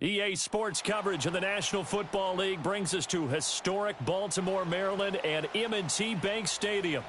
EA Sports coverage of the National Football League brings us to historic Baltimore, Maryland, and M&T Bank Stadium.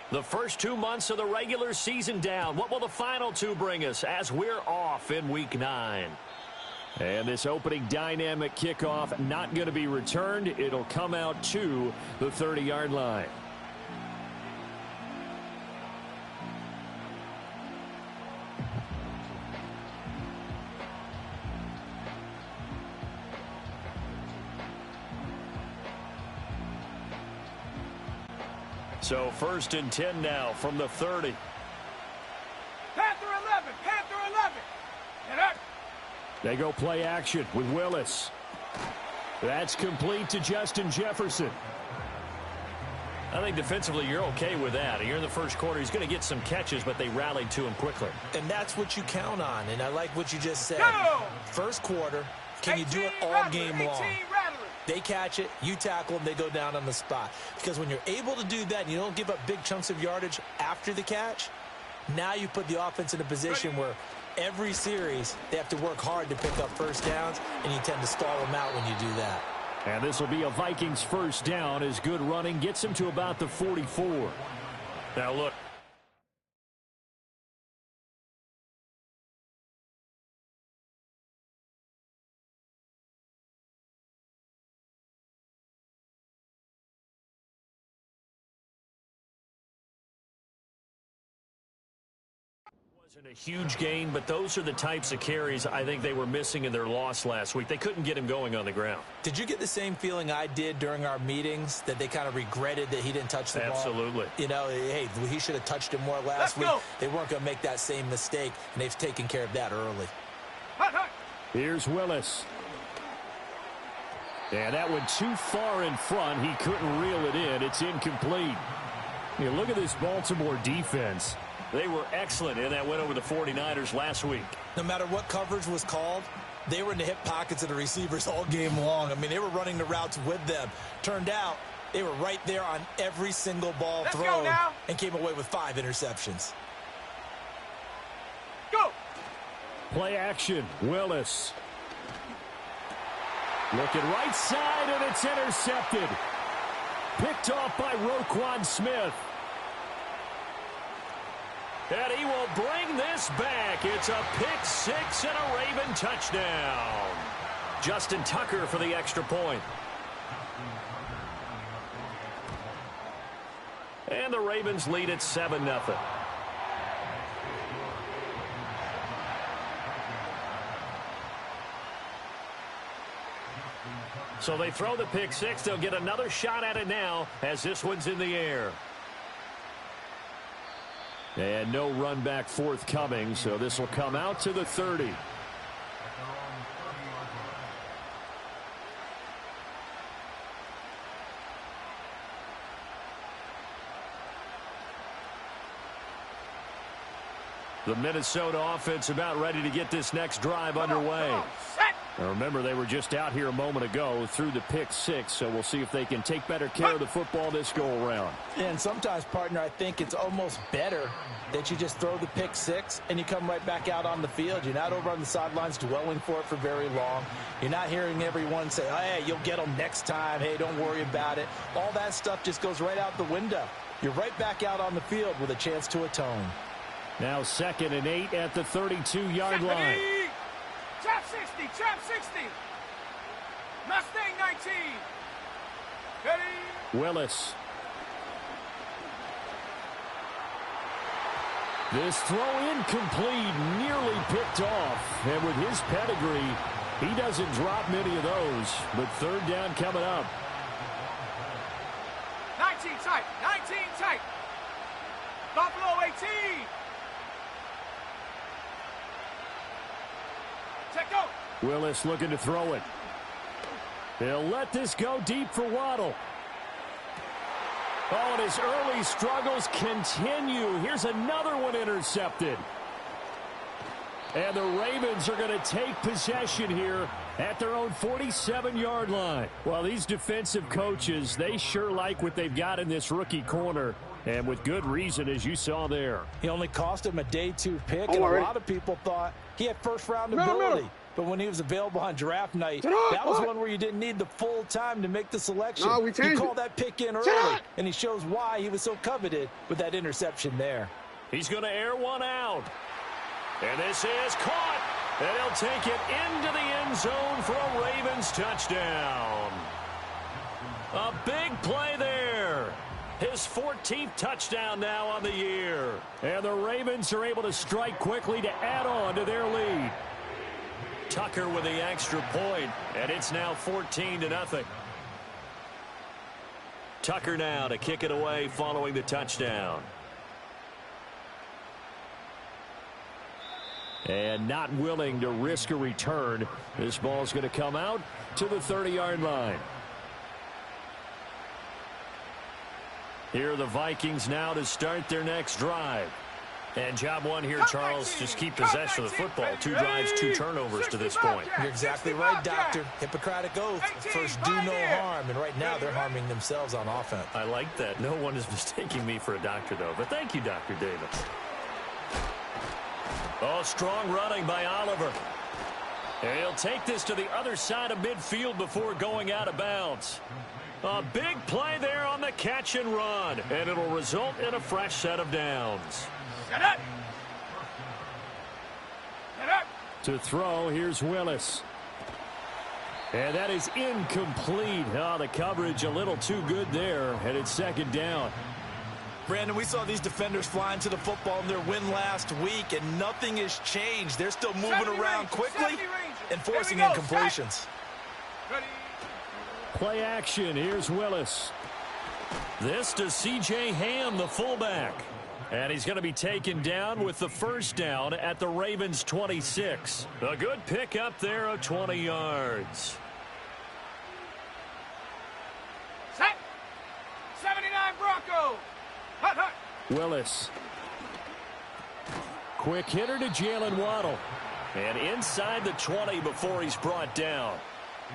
The first 2 months of the regular season down. What will the final two bring us as we're off in Week 9? And this opening dynamic kickoff not going to be returned. It'll come out to the 30-yard line. So 1st and 10 now from the 30. Panther 11, Panther 11. Get up. They go play action with Willis. That's complete to Justin Jefferson. I think defensively you're okay with that. You're in the first quarter. He's going to get some catches, but they rallied to him quickly. And that's what you count on, and I like what you just said. Go! First quarter, can you do it all game long? They catch it, you tackle them, they go down on the spot. Because when you're able to do that and you don't give up big chunks of yardage after the catch, now you put the offense in a position where every series they have to work hard to pick up first downs, and you tend to stall them out when you do that. And this will be a Vikings first down as good running gets him to about the 44. Now look. Wasn't a huge gain, but those are the types of carries I think they were missing in their loss last week. They couldn't get him going on the ground. Did you get the same feeling I did during our meetings, that they kind of regretted that he didn't touch the ball? Absolutely. You know, hey, he should have touched him more last week. They weren't going to make that same mistake, and they've taken care of that early. Here's Willis. And that went too far in front. He couldn't reel it in. It's incomplete. You look at this Baltimore defense. They were excellent in that win over the 49ers last week. No matter what coverage was called, they were in the hip pockets of the receivers all game long. I mean, they were running the routes with them. Turned out, they were right there on every single ball thrown and came away with 5 interceptions. Go! Play action, Willis. Looking right side, and it's intercepted. Picked off by Roquan Smith. And he will bring this back. It's a pick six and a Raven touchdown. Justin Tucker for the extra point. And the Ravens lead at 7-0. So they throw the pick six. They'll get another shot at it now as this one's in the air. And no run back forthcoming, so this will come out to the 30. The Minnesota offense about ready to get this next drive underway. Now remember, they were just out here a moment ago through the pick six, so we'll see if they can take better care of the football this go-around. And sometimes, partner, I think it's almost better that you just throw the pick six and you come right back out on the field. You're not over on the sidelines dwelling for it for very long. You're not hearing everyone say, hey, you'll get them next time. Hey, don't worry about it. All that stuff just goes right out the window. You're right back out on the field with a chance to atone. Now 2nd and 8 at the 32-yard line. Trap 60, trap 60. Mustang 19. Ready? Willis. This throw incomplete, nearly picked off. And with his pedigree, he doesn't drop many of those. But 3rd down coming up. 19 tight, 19 tight. Buffalo 18. Check go. Willis looking to throw it. He'll let this go deep for Waddle. Oh, and his early struggles continue. Here's another one intercepted. And the Ravens are going to take possession here at their own 47-yard line. Well, these defensive coaches, they sure like what they've got in this rookie corner. And with good reason, as you saw there. He only cost him a day 2 pick, and a lot of people thought he had first-round ability. But when he was available on draft night, that was one where you didn't need the full time to make the selection. No, you called that pick in early, and he shows why he was so coveted with that interception there. He's going to air one out. And this is caught. And he'll take it into the end zone for a Ravens touchdown. A big play there. His 14th touchdown now on the year. And the Ravens are able to strike quickly to add on to their lead. Tucker with the extra point, and it's now 14-0. Tucker now to kick it away following the touchdown. And not willing to risk a return. This ball's going to come out to the 30-yard line. Here are the Vikings now to start their next drive. And job one here, Charles, just keep possession of the football. 2 drives, 2 turnovers to this point. You're exactly right, Doctor. Hippocratic oath. First, do no harm. And right now, they're harming themselves on offense. I like that. No one is mistaking me for a doctor, though. But thank you, Dr. Davis. Oh, strong running by Oliver. And he'll take this to the other side of midfield before going out of bounds. A big play there on the catch and run. And it'll result in a fresh set of downs. Get up. Get up. To throw, here's Willis. And that is incomplete. Oh, the coverage a little too good there. And it's second down. Brandon, we saw these defenders flying to the football in their win last week, and nothing has changed. They're still moving around quickly and forcing incompletions. Play action. Here's Willis. This to C.J. Ham, the fullback. And he's going to be taken down with the first down at the Ravens' 26. A good pickup there of 20 yards. Set. 79 Bronco. Hut, hut. Willis. Quick hitter to Jalen Waddle. And inside the 20 before he's brought down.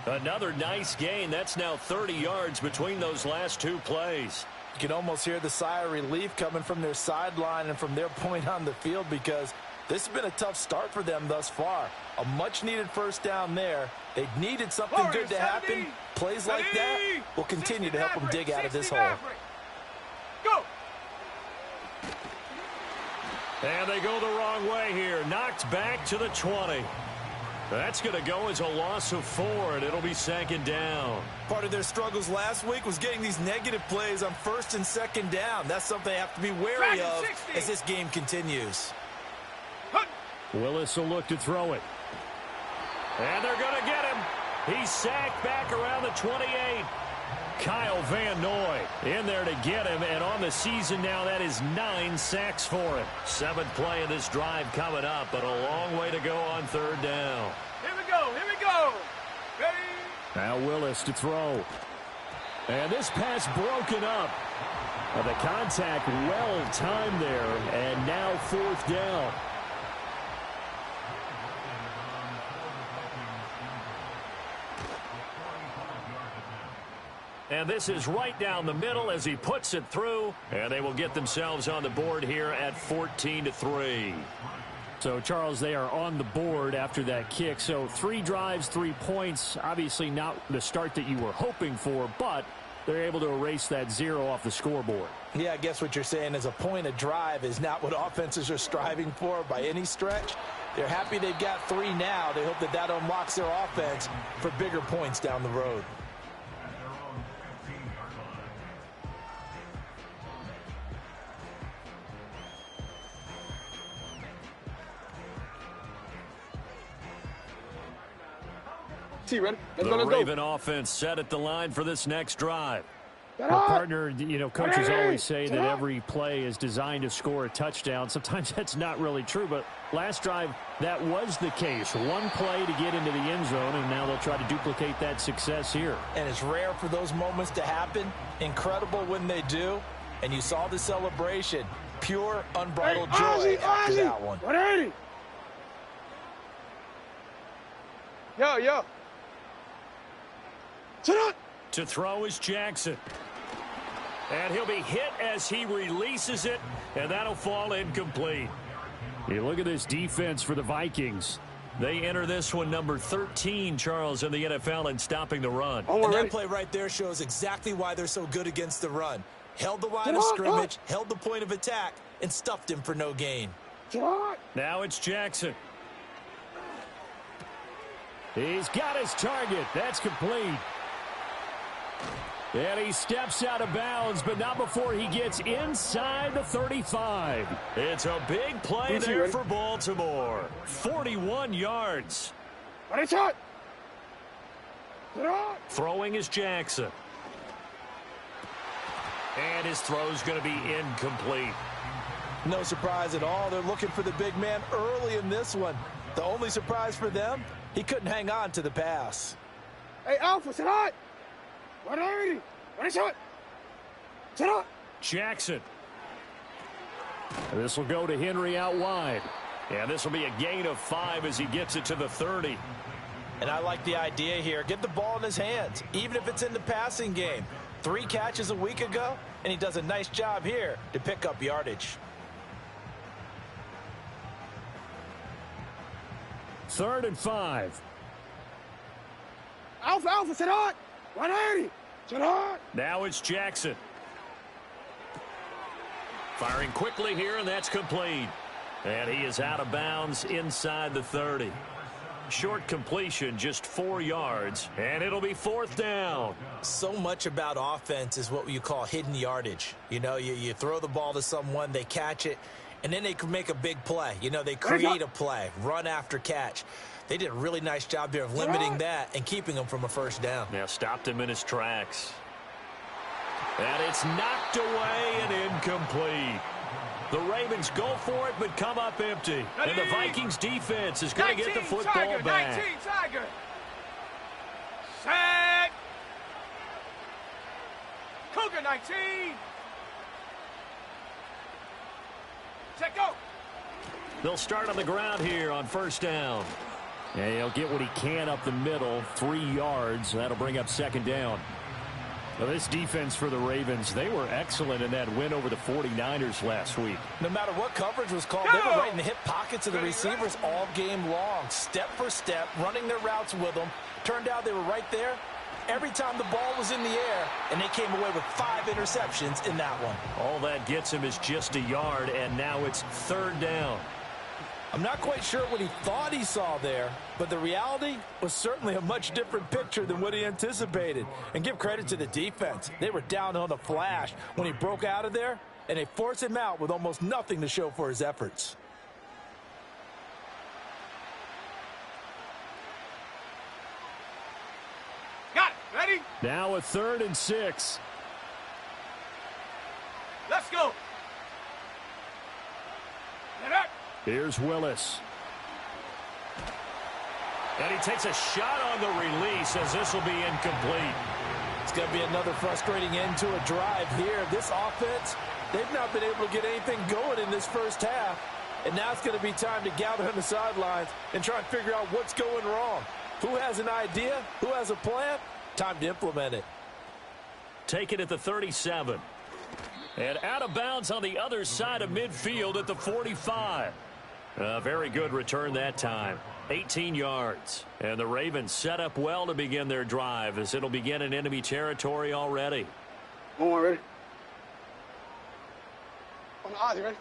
Another nice gain. That's now 30 yards between those last 2 plays. You can almost hear the sigh of relief coming from their sideline and from their point on the field, because this has been a tough start for them thus far. A much-needed first down there. They needed something good to happen. Plays like that will continue to help them dig out of this hole. Go! And they go the wrong way here. Knocked back to the 20. That's going to go as a loss of 4, and it'll be second down. Part of their struggles last week was getting these negative plays on first and second down. That's something they have to be wary of as this game continues. Willis will look to throw it. And they're going to get him. He's sacked back around the 28. Kyle Van Noy in there to get him, and on the season now, that is 9 sacks for him. 7th play of this drive coming up, but a long way to go on third down. Here we go, here we go. Ready? Now Willis to throw. And this pass broken up. The contact well timed there, and now 4th down. And this is right down the middle as he puts it through. And they will get themselves on the board here at 14-3. So, Charles, they are on the board after that kick. So 3 drives, 3 points. Obviously not the start that you were hoping for, but they're able to erase that 0 off the scoreboard. Yeah, I guess what you're saying is a point a drive is not what offenses are striving for by any stretch. They're happy they've got 3 now. They hope that that unlocks their offense for bigger points down the road. Ready? The Raven offense set at the line for this next drive. Well, partner, you know, coaches always say that every play is designed to score a touchdown. Sometimes that's not really true, but last drive, that was the case. One play to get into the end zone, and now they'll try to duplicate that success here. And it's rare for those moments to happen. Incredible when they do. And you saw the celebration. Pure, unbridled joy after that one. 180. Yo. To throw is Jackson. And he'll be hit as he releases it, and that'll fall incomplete. You look at this defense for the Vikings. They enter this one number 13, Charles, in the NFL in stopping the run. And that play right there shows exactly why they're so good against the run. Held the line of scrimmage, held the point of attack, and stuffed him for no gain. Now it's Jackson. He's got his target. That's complete. And he steps out of bounds, but not before he gets inside the 35. It's a big play there for Baltimore. 41 yards. Throwing is Jackson. And his throw's going to be incomplete. No surprise at all. They're looking for the big man early in this one. The only surprise for them, he couldn't hang on to the pass. Hey, Alpha, sit out. 180. Sit out. Jackson. This will go to Henry out wide. And this will be a gain of 5 as he gets it to the 30. And I like the idea here. Get the ball in his hands, even if it's in the passing game. 3 catches a week ago, and he does a nice job here to pick up yardage. 3rd and 5. Alpha, sit out. 180. Sit out. Now it's Jackson. Firing quickly here, and that's complete. And he is out of bounds inside the 30. Short completion, just 4 yards, and it'll be 4th down. So much about offense is what you call hidden yardage. You know, you throw the ball to someone, they catch it, and then they can make a big play. You know, they create a play, run after catch. They did a really nice job there of limiting that and keeping him from a first down. Now stopped him in his tracks. And it's knocked away and incomplete. The Ravens go for it, but come up empty. And the Vikings defense is going to get the football back. 19 Tiger. Set. Cougar 19. Set, go. They'll start on the ground here on 1st down. And he'll get what he can up the middle, 3 yards. That'll bring up 2nd down. Now, this defense for the Ravens, they were excellent in that win over the 49ers last week. No matter what coverage was called, they were right in the hip pockets of the receivers all game long, step for step, running their routes with them. Turned out they were right there every time the ball was in the air, and they came away with 5 interceptions in that one. All that gets him is just a yard, and now it's 3rd down. I'm not quite sure what he thought he saw there, but the reality was certainly a much different picture than what he anticipated. And give credit to the defense. They were down on a flash when he broke out of there, and they forced him out with almost nothing to show for his efforts. Got it. Ready? Now a 3rd and 6. Let's go. Get up. Here's Willis. And he takes a shot on the release as this will be incomplete. It's going to be another frustrating end to a drive here. This offense, they've not been able to get anything going in this first half. And now it's going to be time to gather on the sidelines and try and figure out what's going wrong. Who has an idea? Who has a plan? Time to implement it. Take it at the 37. And out of bounds on the other side of midfield at the 45. A very good return that time. 18 yards. And the Ravens set up well to begin their drive as it'll begin in enemy territory already. One more, ready? On the odds, you ready?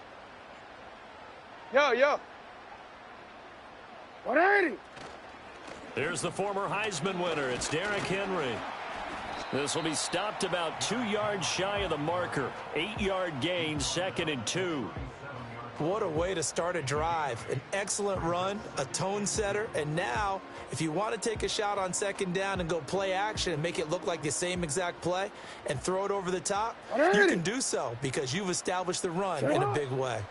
Yo. 180. There's the former Heisman winner. It's Derrick Henry. This will be stopped about 2 yards shy of the marker. 8-yard gain, 2nd and 2. What a way to start a drive. An excellent run, a tone setter, and now, if you want to take a shot on second down and go play action and make it look like the same exact play and throw it over the top, you can do so because you've established the run in a big way.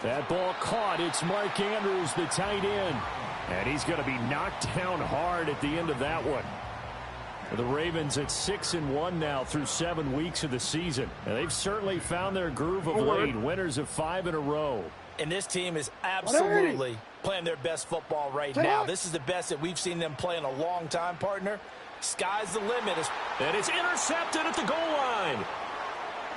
That ball caught. It's Mark Andrews, the tight end. And he's going to be knocked down hard at the end of that one. The Ravens at 6-1 now through 7 weeks of the season. And they've certainly found their groove of late. Winners of 5 in a row. And this team is absolutely playing their best football right now. This is the best that we've seen them play in a long time, partner. Sky's the limit. And it's intercepted at the goal line.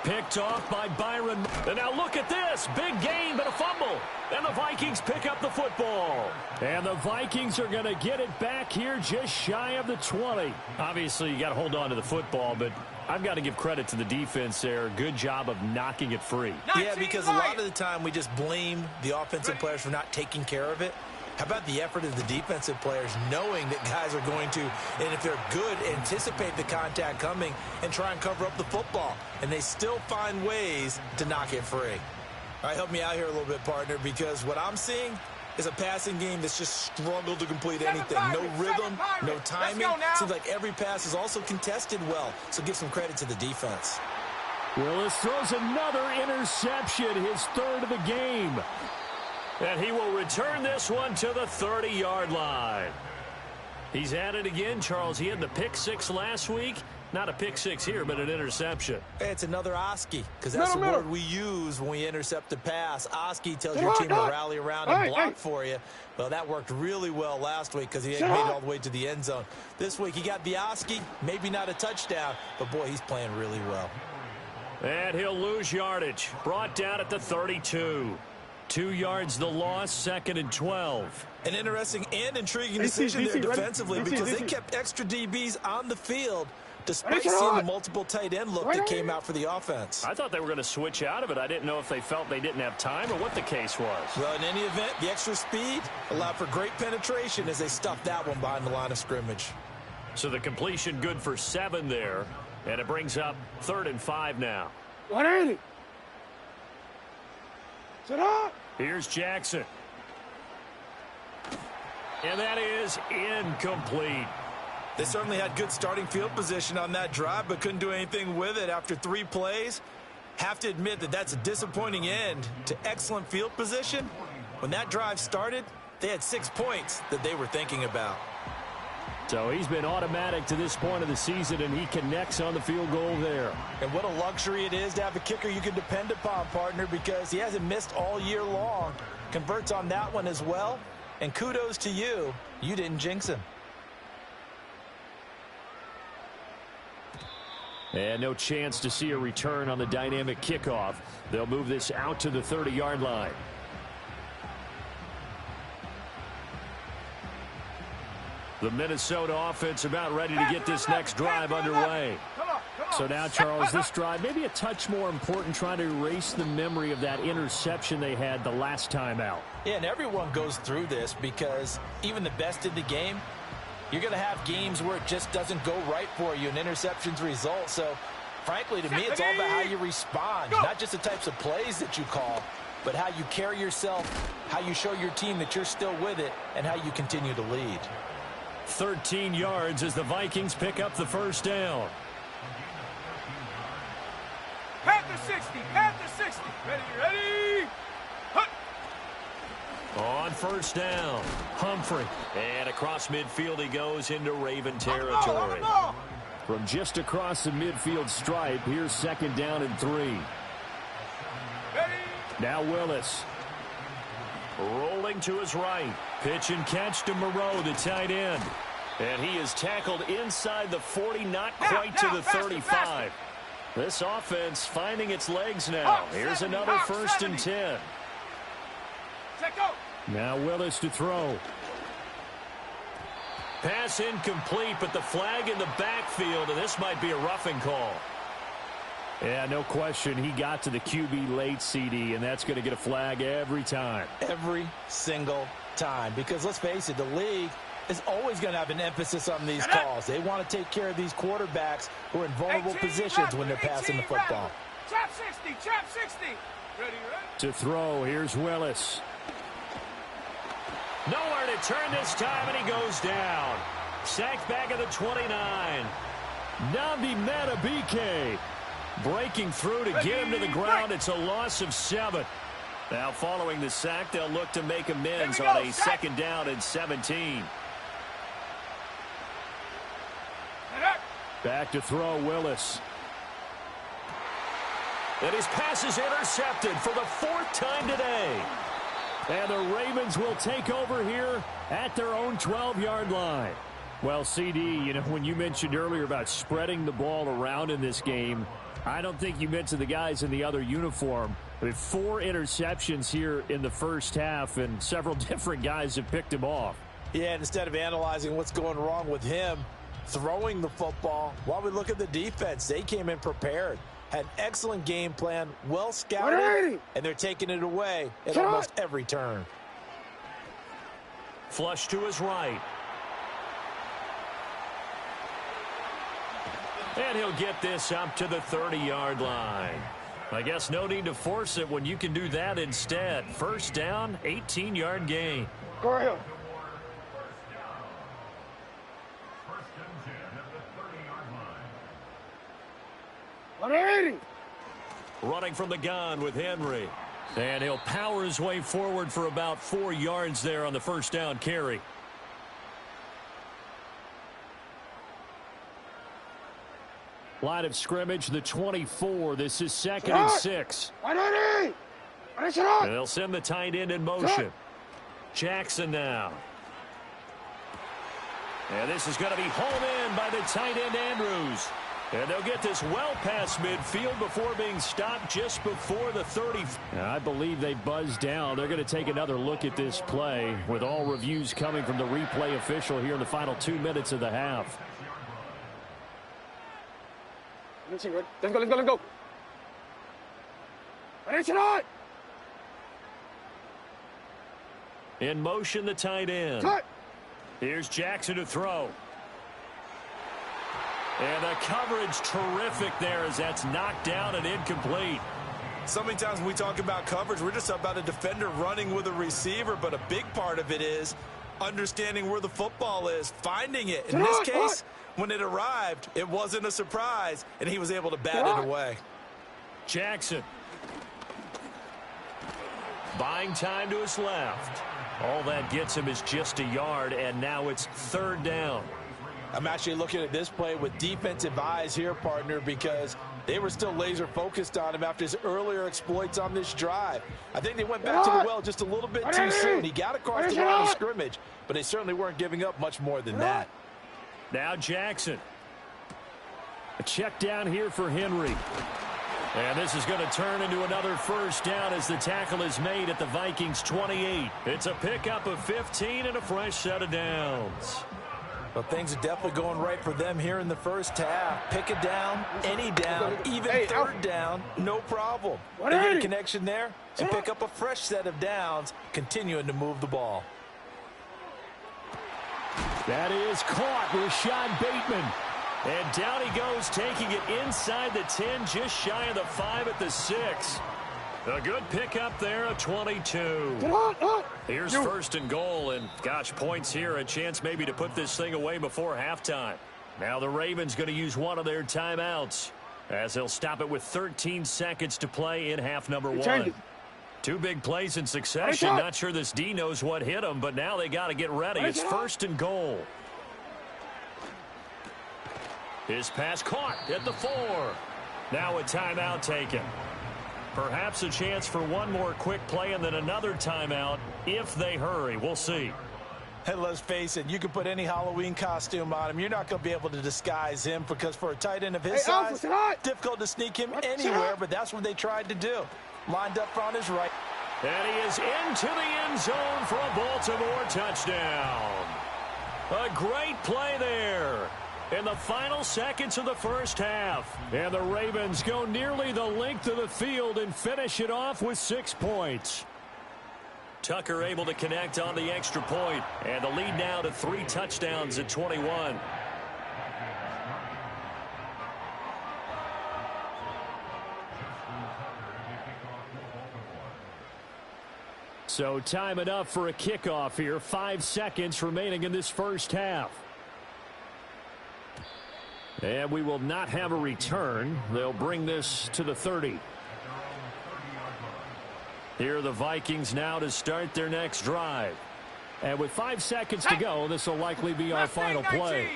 Picked off by Byron. And now look at this. Big gain, but a fumble. And the Vikings pick up the football. And the Vikings are going to get it back here just shy of the 20. Obviously, you got to hold on to the football, but I've got to give credit to the defense there. Good job of knocking it free. Yeah, because a lot of the time we just blame the offensive players for not taking care of it. How about the effort of the defensive players knowing that guys are going to, and if they're good, anticipate the contact coming and try and cover up the football. And they still find ways to knock it free. All right, help me out here a little bit, partner, because what I'm seeing is a passing game that's just struggled to complete anything. No rhythm, no timing. Seems like every pass is also contested well. So give some credit to the defense. Willis throws another interception, his third of the game. And he will return this one to the 30-yard line. He's at it again, Charles. He had the pick six last week. Not a pick six here, but an interception. It's another Oski, because that's the word we use when we intercept a pass. Oski tells your team to rally around and block for you. Well, that worked really well last week because he made it all the way to the end zone. This week he got the Oski, maybe not a touchdown, but boy, he's playing really well. And he'll lose yardage. Brought down at the 32. 2 yards the loss, 2nd and 12. An interesting and intriguing decision there defensively because they kept extra DBs on the field despite seeing the multiple tight end look that came out for the offense. I thought they were going to switch out of it. I didn't know if they felt they didn't have time or what the case was. Well, in any event, the extra speed allowed for great penetration as they stuffed that one behind the line of scrimmage. So the completion good for 7 there, and it brings up 3rd and 5 now. 180. Sit up. Here's Jackson. And that is incomplete. They certainly had good starting field position on that drive, but couldn't do anything with it after 3 plays. Have to admit that that's a disappointing end to excellent field position. When that drive started, they had 6 points that they were thinking about. So he's been automatic to this point of the season, and he connects on the field goal there. And what a luxury it is to have a kicker you can depend upon, partner, because he hasn't missed all year long. Converts on that one as well. And kudos to you. You didn't jinx him. And no chance to see a return on the dynamic kickoff. They'll move this out to the 30-yard line. The Minnesota offense about ready to get this next drive underway. So now, Charles, this drive maybe a touch more important, trying to erase the memory of that interception they had the last time out. Yeah, and everyone goes through this because even the best in the game, you're going to have games where it just doesn't go right for you and interceptions result. So, frankly, to me, it's all about how you respond, not just the types of plays that you call, but how you carry yourself, how you show your team that you're still with it, and how you continue to lead. 13 yards as the Vikings pick up the first down. Panther 60, Panther 60. Ready. Hut. On first down, Humphrey. And across midfield he goes into Raven territory. From just across the midfield stripe, here's 2nd down and 3. Ready. Now Willis. Rolling to his right. Pitch and catch to Moreau, the tight end. And he is tackled inside the 40, not quite to the 35. This offense finding its legs now. Here's another 1st and 10. Now Willis to throw. Pass incomplete, but the flag in the backfield, and this might be a roughing call. Yeah, no question. He got to the QB late, CD, and that's going to get a flag every time. Every single time. Because let's face it, the league is always going to have an emphasis on these calls. They want to take care of these quarterbacks who are in vulnerable positions when they're passing the football. Chap 60, chap 60. Ready. To throw, here's Willis. Nowhere to turn this time, and he goes down. Sacked back at the 29. Namdi Matabike breaking through to get him to the ground. It's a loss of 7. Now, following the sack, they'll look to make amends on a second down and 17. Back to throw, Willis. And his pass is intercepted for the 4th time today. And the Ravens will take over here at their own 12-yard line. Well, CD, you know, when you mentioned earlier about spreading the ball around in this game, I don't think you mentioned the guys in the other uniform. With 4 interceptions here in the first half, and several different guys have picked him off. Yeah, and instead of analyzing what's going wrong with him throwing the football, while we look at the defense, they came in prepared. Had an excellent game plan, well scouted, and they're taking it away at almost every turn. Flush to his right. And he'll get this up to the 30-yard line. I guess no need to force it when you can do that instead. First down, 18-yard gain. Go ahead. Running from the gun with Henry. And he'll power his way forward for about 4 yards there on the first down carry. Line of scrimmage, the 24. This is 2nd and 6. And they'll send the tight end in motion. Jackson now. And this is going to be hauled in by the tight end Andrews. And they'll get this well past midfield before being stopped just before the 30. I believe they buzzed down. They're going to take another look at this play with all reviews coming from the replay official here in the final 2 minutes of the half. Let's go. In motion, the tight end. Here's Jackson to throw. And the coverage terrific there as that's knocked down and incomplete. So many times when we talk about coverage, we're just about a defender running with a receiver, but a big part of it is understanding where the football is, finding it. In this case, when it arrived, it wasn't a surprise, and he was able to bat it away. Jackson. Buying time to his left. All that gets him is just a yard, and now it's 3rd down. I'm actually looking at this play with defensive eyes here, partner, because they were still laser focused on him after his earlier exploits on this drive. I think they went back to the well just a little bit too soon. He got across the line of scrimmage, but they certainly weren't giving up much more than that. Now Jackson. A check down here for Henry. And this is going to turn into another first down as the tackle is made at the Vikings 28. It's a pickup of 15 and a fresh set of downs. But things are definitely going right for them here in the first half. Pick it down, any down, even 3rd down, no problem. They get a connection there and pick up a fresh set of downs, continuing to move the ball. That is caught with Sean Bateman. And down he goes, taking it inside the 10, just shy of the 5 at the 6. A good pickup there, a 22. Here's 1st and goal, and gosh, points here, a chance maybe to put this thing away before halftime. Now the Ravens going to use one of their timeouts as they'll stop it with 13 seconds to play in half number 1. 2 big plays in succession. Not sure this D knows what hit him, but now they got to get ready. It's 1st and goal. His pass caught at the 4. Now a timeout taken. Perhaps a chance for one more quick play and then another timeout if they hurry. We'll see. And let's face it, you can put any Halloween costume on him. You're not going to be able to disguise him because for a tight end of his size, difficult to sneak him anywhere, but that's what they tried to do. Lined up on his right. And he is into the end zone for a Baltimore touchdown. A great play there in the final seconds of the first half. And the Ravens go nearly the length of the field and finish it off with 6 points. Tucker able to connect on the extra point, and the lead now to 3 touchdowns at 21. So time enough for a kickoff here. 5 seconds remaining in this first half. And we will not have a return. They'll bring this to the 30. Here are the Vikings now to start their next drive. And with 5 seconds to go, this will likely be our final play.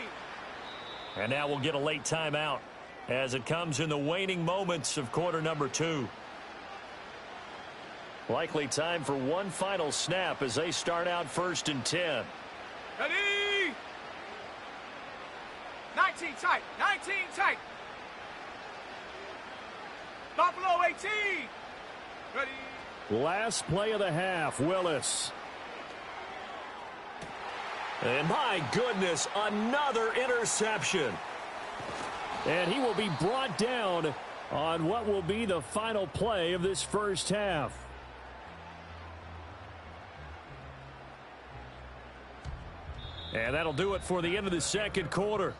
And now we'll get a late timeout as it comes in the waning moments of quarter number 2. Likely time for one final snap as they start out 1st and 10. Ready? 19 tight. 19 tight. Buffalo 18. Ready? Last play of the half, Willis. And my goodness, another interception. And he will be brought down on what will be the final play of this first half. And that'll do it for the end of the second quarter.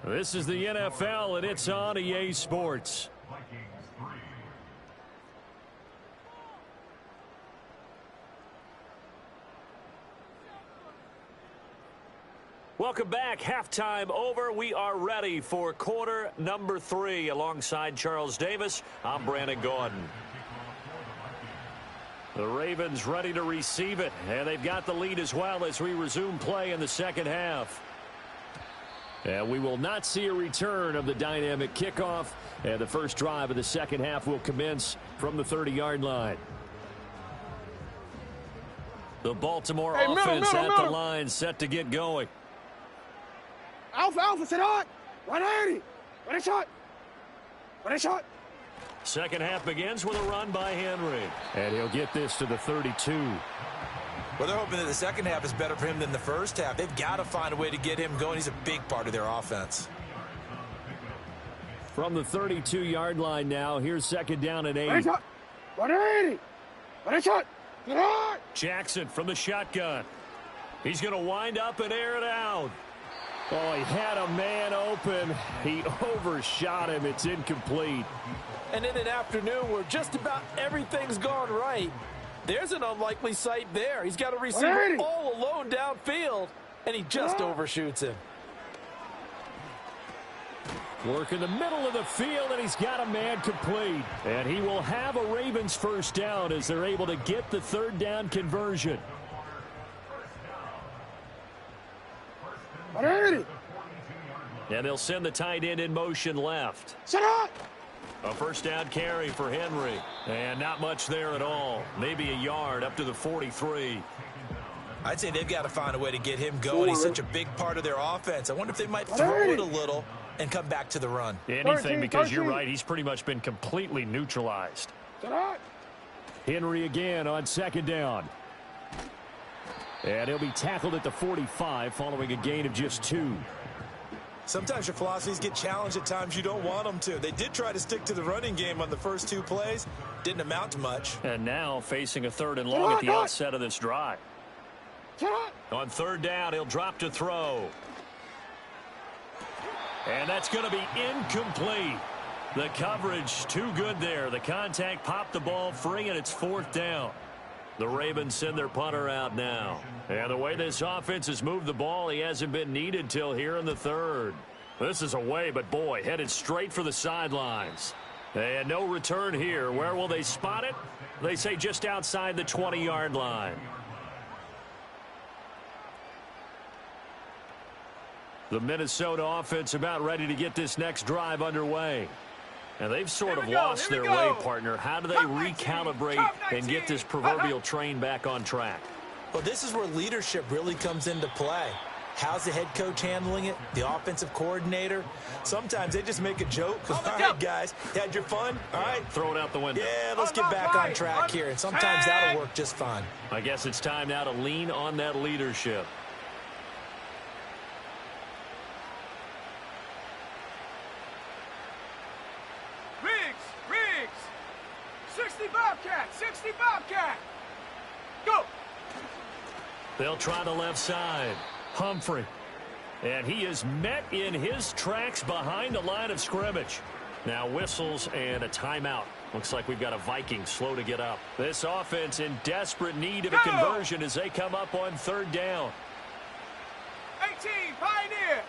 This is the NFL, and it's on EA Sports. Welcome back. Halftime over. We are ready for quarter number 3. Alongside Charles Davis, I'm Brandon Gordon. The Ravens ready to receive it, and they've got the lead as well as we resume play in the second half. And we will not see a return of the dynamic kickoff, and the first drive of the second half will commence from the 30-yard line. The Baltimore offense at the line, set to get going. Alpha, sit hot. 180. Ready, shot. Ready, shot. Second half begins with a run by Henry. And he'll get this to the 32. Well, they're hoping that the second half is better for him than the first half. They've got to find a way to get him going. He's a big part of their offense. From the 32-yard line now, here's second down and 8. 180. Ready, shot. Get hot. Jackson from the shotgun. He's going to wind up and air it out. Oh, he had a man open. He overshot him. It's incomplete. And in an afternoon where just about everything's gone right, there's an unlikely sight there. He's got a receiver all alone downfield, and he just overshoots him. Work in the middle of the field, and he's got a man complete. And he will have a Ravens first down as they're able to get the third down conversion. And they'll send the tight end in motion left. A first down carry for Henry. And not much there at all. Maybe a yard up to the 43. I'd say they've got to find a way to get him going. He's such a big part of their offense. I wonder if they might throw it a little and come back to the run. Anything, because you're right. He's pretty much been completely neutralized. Henry again on second down. And he'll be tackled at the 45 following a gain of just 2. Sometimes your philosophies get challenged at times you don't want them to. They did try to stick to the running game on the first 2 plays. Didn't amount to much. And now facing a 3rd and long at the outset of this drive. On third down, he'll drop to throw. And that's going to be incomplete. The coverage too good there. The contact popped the ball free, and it's 4th down. The Ravens send their punter out now. And the way this offense has moved the ball, he hasn't been needed till here in the 3rd. This is away, but boy, headed straight for the sidelines. And no return here. Where will they spot it? They say just outside the 20-yard line. The Minnesota offense about ready to get this next drive underway. And they've sort of lost their way, partner. How do they recalibrate and get this proverbial train back on track? Well, this is where leadership really comes into play. How's the head coach handling it? The offensive coordinator? Sometimes they just make a joke. All right, guys, had your fun? All right. Throw it out the window. Yeah, let's get back on track here. And sometimes that'll work just fine. I guess it's time now to lean on that leadership. Riggs. 60 Bobcat. Go. They'll try the left side. Humphrey. And he is met in his tracks behind the line of scrimmage. Now whistles and a timeout. Looks like we've got a Vikings slow to get up. This offense in desperate need of a conversion as they come up on third down. 18, Pioneer.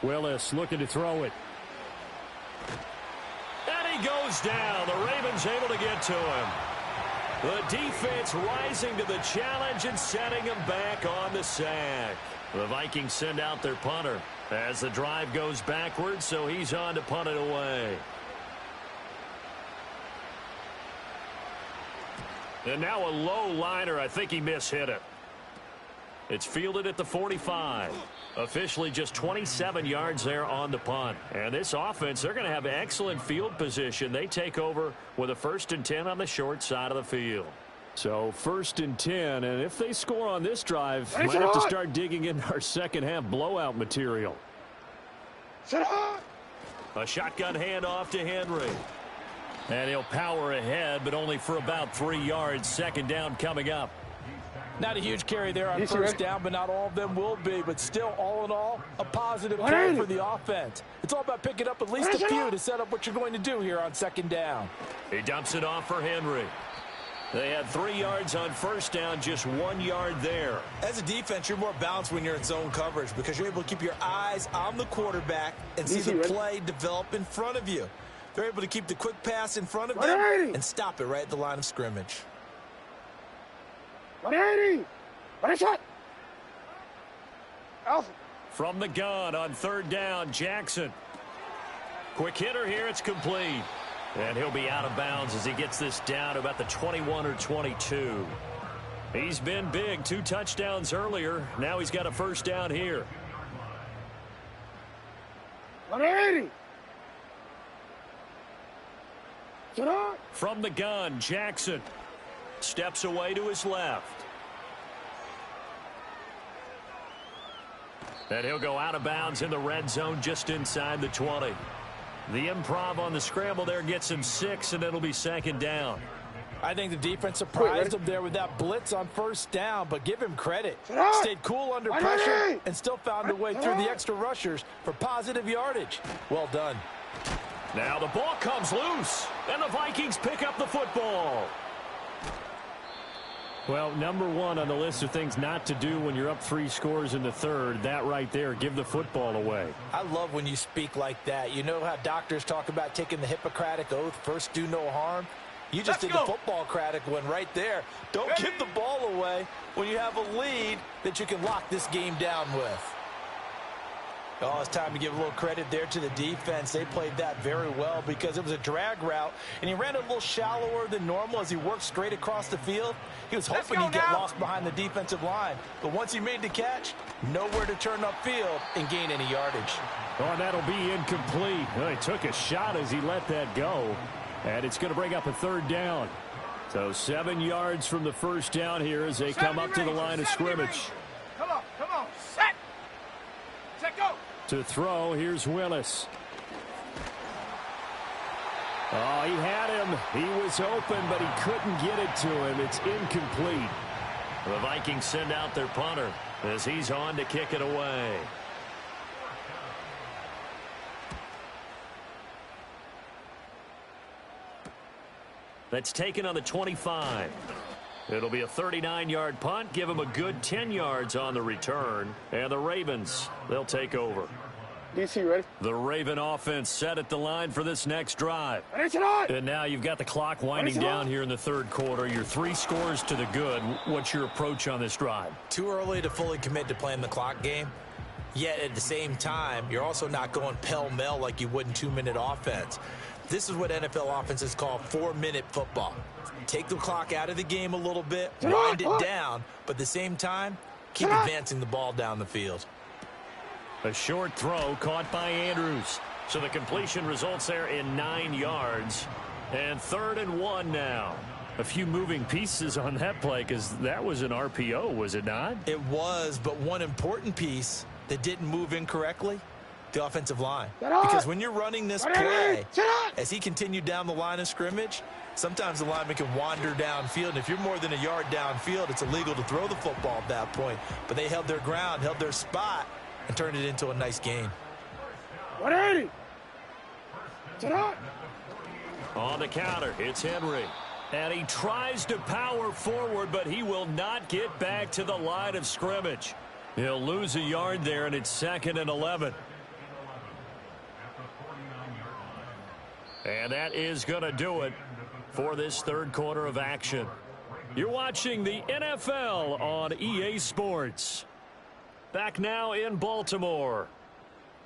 Willis looking to throw it. And he goes down. The Ravens able to get to him. The defense rising to the challenge and setting him back on the sack. The Vikings send out their punter as the drive goes backwards, so he's on to punt it away. And now a low liner. I think he mishit it. It's fielded at the 45. Officially just 27 yards there on the punt. And this offense, they're going to have excellent field position. They take over with a 1st and 10 on the short side of the field. So 1st and 10, and if they score on this drive, might have to start digging in our second half blowout material. A shotgun handoff to Henry. And he'll power ahead, but only for about 3 yards. Second down coming up. Not a huge carry there on first down, but not all of them will be. But still, all in all, a positive play for the offense. It's all about picking up at least a few to set up what you're going to do here on second down. He dumps it off for Henry. They had 3 yards on first down, just 1 yard there. As a defense, you're more balanced when you're in zone coverage because you're able to keep your eyes on the quarterback and see the play develop in front of you. They're able to keep the quick pass in front of them and stop it right at the line of scrimmage. 180. Shot. From the gun on third down, Jackson. Quick hitter here, it's complete. And he'll be out of bounds as he gets this down to about the 21 or 22. He's been big, 2 touchdowns earlier. Now he's got a first down here. 180. From the gun, Jackson steps away to his left. And he'll go out of bounds in the red zone just inside the 20. The improv on the scramble there gets him 6, and it'll be second down. I think the defense surprised him there with that blitz on first down, but give him credit. Stayed cool under pressure and still found a way through the extra rushers for positive yardage. Well done. Now the ball comes loose, and the Vikings pick up the football. Well, number 1 on the list of things not to do when you're up 3 scores in the third, that right there, give the football away. I love when you speak like that. You know how doctors talk about taking the Hippocratic Oath, first do no harm? You just did the football-cratic one right there. Don't give the ball away when you have a lead that you can lock this game down with. Oh, it's time to give a little credit there to the defense. They played that very well because it was a drag route, and he ran a little shallower than normal as he worked straight across the field. He was hoping he'd get lost behind the defensive line, but once he made the catch, nowhere to turn upfield and gain any yardage. Oh, and that'll be incomplete. Well, he took a shot as he let that go, and it's going to bring up a third down. So 7 yards from the first down here as they come up to the line of scrimmage. Come on, set, go. To throw, here's Willis. Oh, he had him. He was open, but he couldn't get it to him. It's incomplete. The Vikings send out their punter as he's on to kick it away. That's taken on the 25. It'll be a 39-yard punt. Give him a good 10 yards on the return. And the Ravens, they'll take over. DC, ready? The Raven offense set at the line for this next drive. And now you've got the clock winding down here in the third quarter. You're 3 scores to the good. What's your approach on this drive? Too early to fully commit to playing the clock game. Yet at the same time, you're also not going pell-mell like you would in 2-minute offense. This is what NFL offenses call 4-minute football. Take the clock out of the game a little bit, wind it down, but at the same time, keep advancing the ball down the field. A short throw caught by Andrews. So the completion results there in 9 yards. And 3rd and 1 now. A few moving pieces on that play because that was an RPO, was it not? It was, but one important piece that didn't move incorrectly, the offensive line. Because when you're running this play, as he continued down the line of scrimmage, sometimes the lineman can wander downfield. And if you're more than a yard downfield, it's illegal to throw the football at that point. But they held their ground, held their spot, and turned it into a nice gain. 180. On the counter, it's Henry. And he tries to power forward, but he will not get back to the line of scrimmage. He'll lose a yard there, and it's 2nd and 11. And that is going to do it for this third quarter of action. You're watching the NFL on EA Sports. Back now in Baltimore.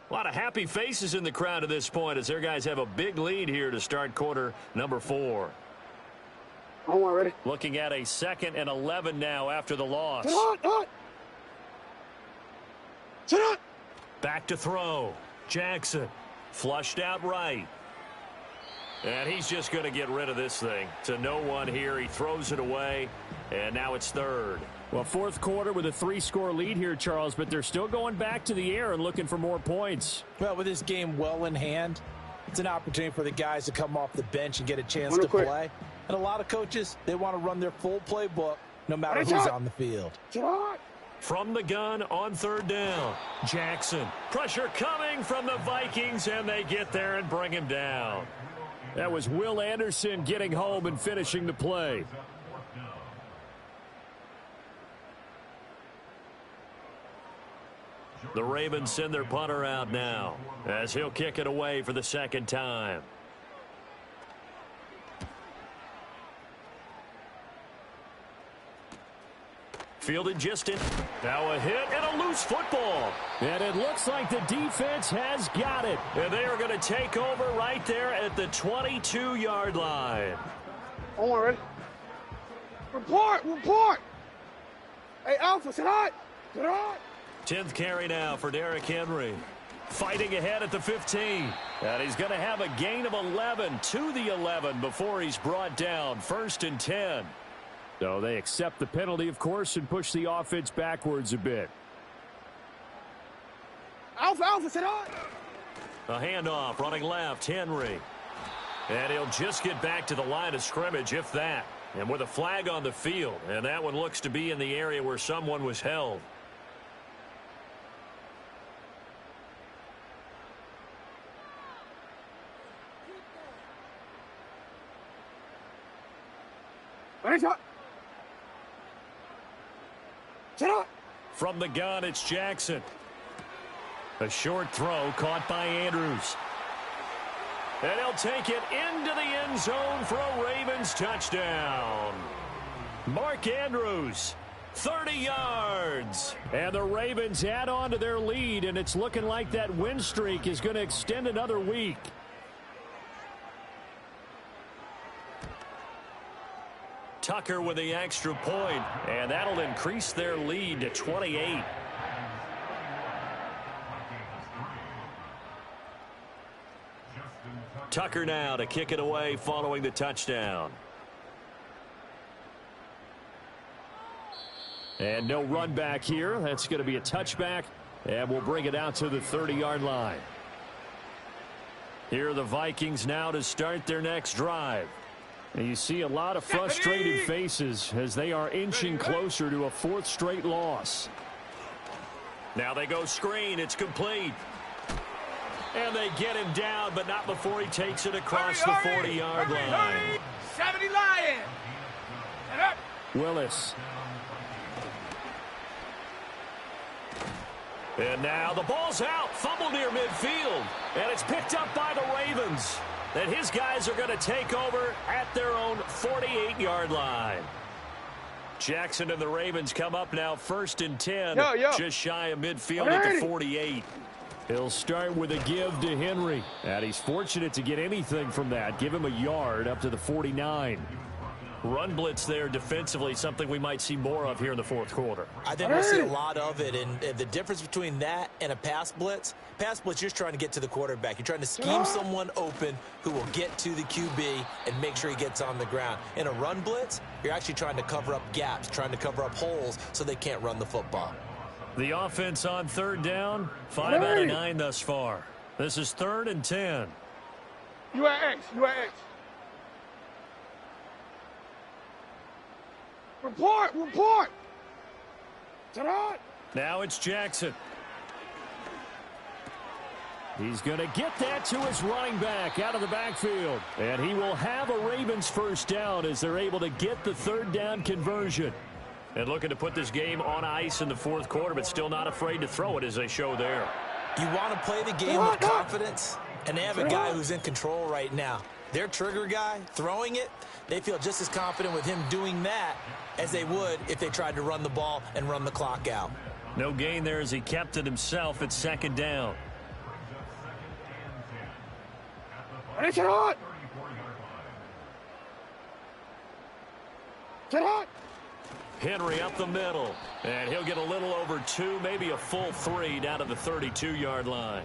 A lot of happy faces in the crowd at this point as their guys have a big lead here to start quarter number 4. Ready. Looking at a 2nd and 11 now after the loss. Back to throw. Jackson flushed out right. And he's just going to get rid of this thing to no one here. He throws it away, and now it's 3rd. Well, fourth quarter with a 3-score lead here, Charles, but they're still going back to the air and looking for more points. Well, with this game well in hand, it's an opportunity for the guys to come off the bench and get a chance to play. And a lot of coaches, they want to run their full playbook no matter who's on the field. From the gun on 3rd down, Jackson. Pressure coming from the Vikings, and they get there and bring him down. That was Will Anderson getting home and finishing the play. The Ravens send their punter out now as he'll kick it away for the 2nd time. Fielded just in. Now a hit and a loose football. And it looks like the defense has got it. And they are going to take over right there at the 22-yard line. Ready. Report. Hey, Alpha, sit hot. 10th carry now for Derrick Henry. Fighting ahead at the 15. And he's going to have a gain of 11 to the 11 before he's brought down. 1st and 10. So they accept the penalty, of course, and push the offense backwards a bit. Alpha, sit hot. A handoff running left, Henry. And he'll just get back to the line of scrimmage, if that. And with a flag on the field. And that one looks to be in the area where someone was held. From the gun, it's Jackson. A short throw caught by Andrews. And he'll take it into the end zone for a Ravens touchdown. Mark Andrews, 30 yards. And the Ravens add on to their lead, and it's looking like that win streak is going to extend another week. Tucker with the extra point, and that'll increase their lead to 28. Tucker now to kick it away following the touchdown. And no run back here. That's going to be a touchback, and we'll bring it out to the 30-yard line. Here are the Vikings now to start their next drive. And you see a lot of frustrated faces as they are inching closer to a 4th straight loss. Now they go screen. It's complete. And they get him down, but not before he takes it across the 40-yard line. 70 Lions. Willis. And now the ball's out. Fumble near midfield. And it's picked up by the Ravens. And his guys are going to take over at their own 48-yard line. Jackson and the Ravens come up now 1st and 10. Just shy of midfield at the 48. He'll start with a give to Henry. And he's fortunate to get anything from that. Give him a yard up to the 49. Run blitz there defensively, something we might see more of here in the 4th quarter. I think we'll see a lot of it, and the difference between that and a pass blitz, you're just trying to get to the quarterback. You're trying to scheme someone open who will get to the QB and make sure he gets on the ground. In a run blitz, you're actually trying to cover up gaps, trying to cover up holes so they can't run the football. The offense on 3rd down, 5 out of 9 thus far. This is 3rd and 10. You at X. Report. Now it's Jackson. He's going to get that to his running back out of the backfield. And he will have a Ravens first down as they're able to get the third down conversion. And looking to put this game on ice in the fourth quarter, but still not afraid to throw it as they show there. You want to play the game with confidence, and they have a guy who's in control right now. Their trigger guy, throwing it, they feel just as confident with him doing that as they would if they tried to run the ball and run the clock out. No gain there as he kept it himself at second down. Henry up the middle, and he'll get a little over 2, maybe a full 3 down to the 32-yard line.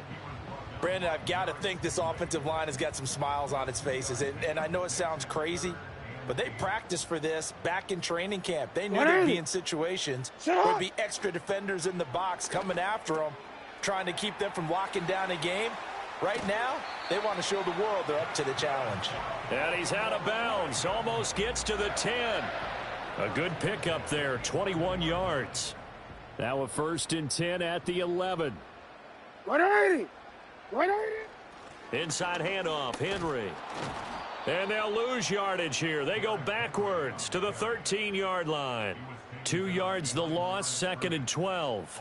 Brandon, I've got to think this offensive line has got some smiles on its faces, and I know it sounds crazy, but they practiced for this back in training camp. They knew they'd be in situations where there'd be extra defenders in the box coming after them, trying to keep them from locking down a game. Right now, they want to show the world they're up to the challenge. And he's out of bounds, almost gets to the 10. A good pickup there, 21 yards. Now a 1st and 10 at the 11. 180. Inside handoff, Henry. And they'll lose yardage here. They go backwards to the 13-yard line. 2 yards the loss, 2nd and 12.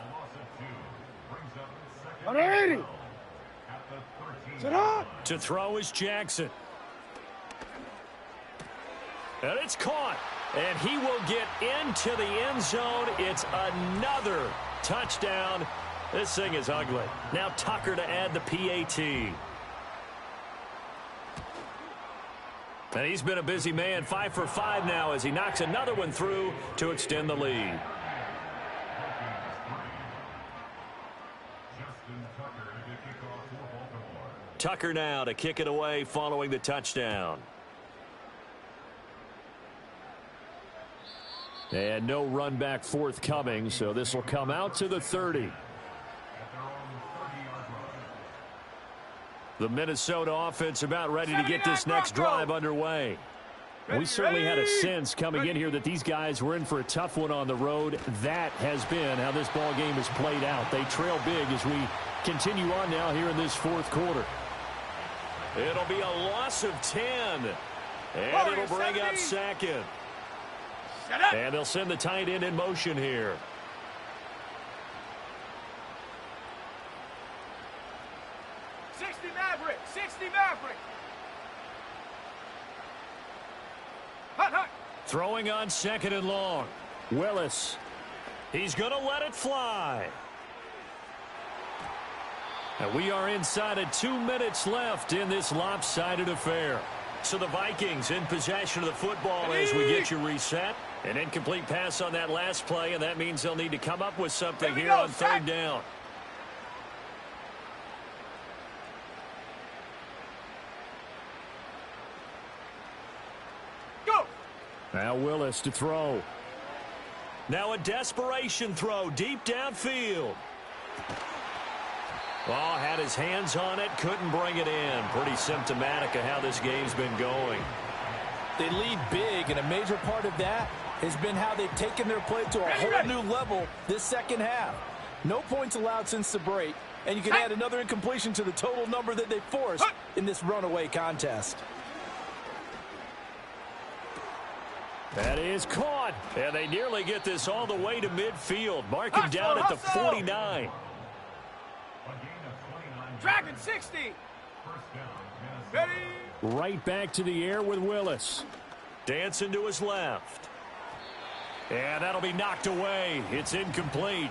180. To throw is Jackson. And it's caught. And he will get into the end zone. It's another touchdown. This thing is ugly. Now Tucker to add the PAT. And he's been a busy man, 5 for 5 now as he knocks another one through to extend the lead. Tucker now to kick it away following the touchdown. And no run back forthcoming, so this will come out to the 30. The Minnesota offense about ready to get this next drive underway. We certainly had a sense coming in here that these guys were in for a tough one on the road. That has been how this ball game has played out. They trail big as we continue on now here in this fourth quarter. It'll be a loss of 10. And it'll bring up 2nd. And they'll send the tight end in motion here. Maverick. 60 Maverick. Hut. Throwing on 2nd and long. Willis. He's going to let it fly. And we are inside of 2 minutes left in this lopsided affair. So the Vikings in possession of the football as we get you reset. An incomplete pass on that last play, and that means they'll need to come up with something here on 3rd down. Go. Now Willis to throw. Now a desperation throw deep downfield. Oh, had his hands on it, couldn't bring it in. Pretty symptomatic of how this game's been going. They lead big, and a major part of that has been how they've taken their play to a whole new level this second half. No points allowed since the break, and you can add another incompletion to the total number that they forced in this runaway contest. That is caught, and they nearly get this all the way to midfield. Mark him down at the 49. Dragon 60. Ready. Right back to the air with Willis. Dancing to his left. And that'll be knocked away. It's incomplete.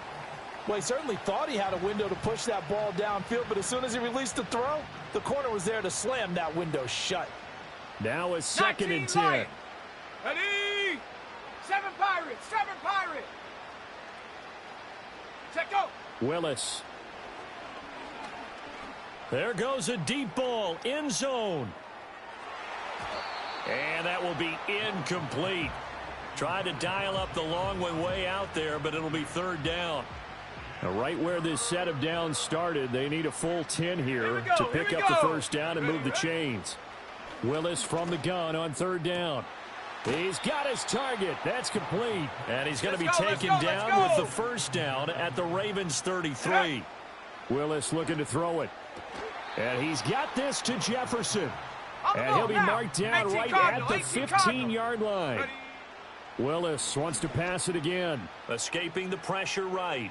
Well, he certainly thought he had a window to push that ball downfield, but as soon as he released the throw, the corner was there to slam that window shut. Now a 2nd and 10. Ready. 7 Pirates. Set go. Willis. There goes a deep ball, end zone. And that will be incomplete. Tried to dial up the long one way out there, but it'll be 3rd down. Now, right where this set of downs started, they need a full 10 here to pick up the first down and move the chains. Willis from the gun on 3rd down. He's got his target. That's complete. And he's going to be taken down with the first down at the Ravens 33. Willis looking to throw it. And he's got this to Jefferson. And he'll be marked down right at the 15-yard line. Willis wants to pass it again. Escaping the pressure right.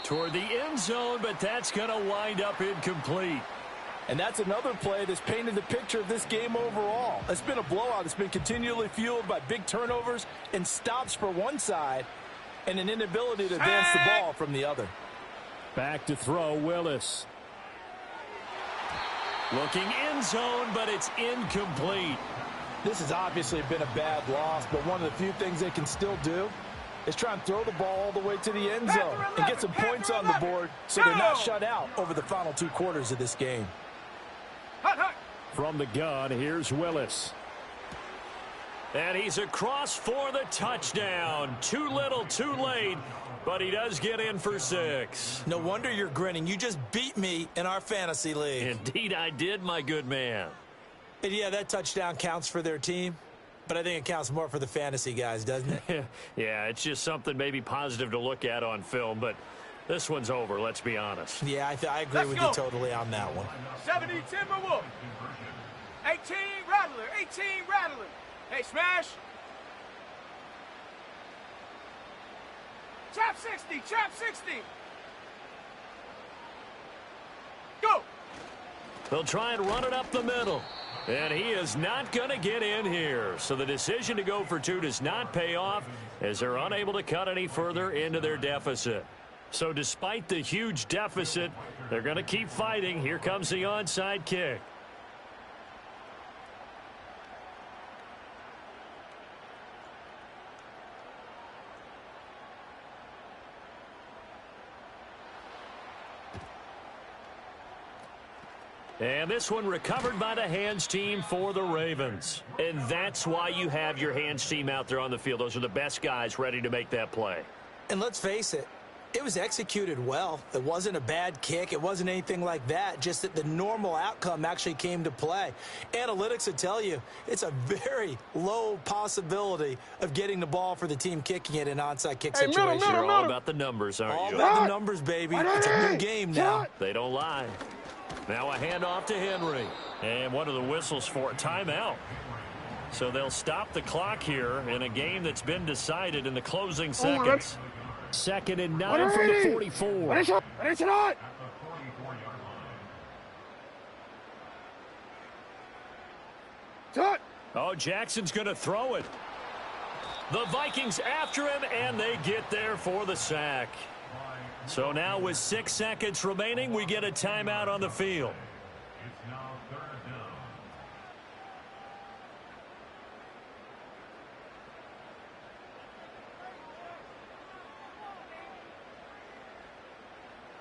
Toward the end zone, but that's going to wind up incomplete. And that's another play that's painted the picture of this game overall. It's been a blowout. It's been continually fueled by big turnovers and stops for one side and an inability to advance the ball from the other. Back to throw, Willis. Looking end zone, but it's incomplete. This has obviously been a bad loss, but one of the few things they can still do is try and throw the ball all the way to the end zone and get some points on the board so they're not shut out over the final 2 quarters of this game. From the gun, here's Willis. And he's across for the touchdown. Too little, too late, but he does get in for 6. No wonder you're grinning. You just beat me in our fantasy league. Indeed I did, my good man. And yeah, that touchdown counts for their team, but I think it counts more for the fantasy guys, doesn't it? Yeah, it's just something maybe positive to look at on film, but this one's over, let's be honest. Yeah, I agree with you totally on that one. 70 Timberwolf. 18 Rattler. 18 Rattler. Hey, smash. Chop 60. Chop 60. Go. They'll try and run it up the middle. And he is not going to get in here. So the decision to go for 2 does not pay off as they're unable to cut any further into their deficit. So despite the huge deficit, they're going to keep fighting. Here comes the onside kick. And this one recovered by the hands team for the Ravens. And that's why you have your hands team out there on the field. Those are the best guys ready to make that play. And let's face it, it was executed well. It wasn't a bad kick. It wasn't anything like that. Just that the normal outcome actually came to play. Analytics would tell you it's a very low possibility of getting the ball for the team kicking it in an onside kick situation. You're all about the numbers, aren't you? All about the numbers, baby. It's a new game now. They don't lie. Now a handoff to Henry. And one of the whistles for a timeout. So they'll stop the clock here in a game that's been decided in the closing seconds. 2nd and 9 from the 44. Oh, Jackson's going to throw it. The Vikings after him, and they get there for the sack. So now with 6 seconds remaining, we get a timeout on the field.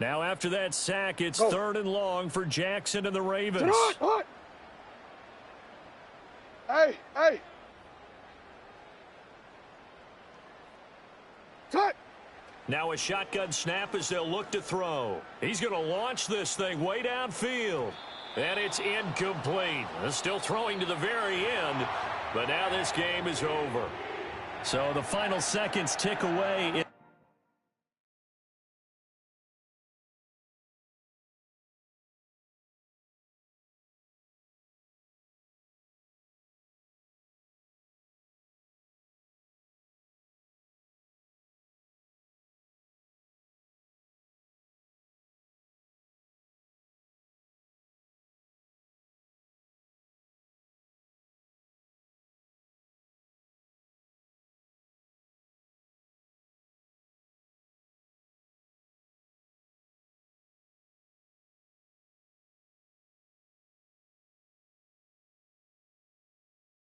Now after that sack, it's 3rd and long for Jackson and the Ravens. Hey. Touch. Now a shotgun snap as they'll look to throw. He's going to launch this thing way downfield. And it's incomplete. Still throwing to the very end, but now this game is over. So the final seconds tick away.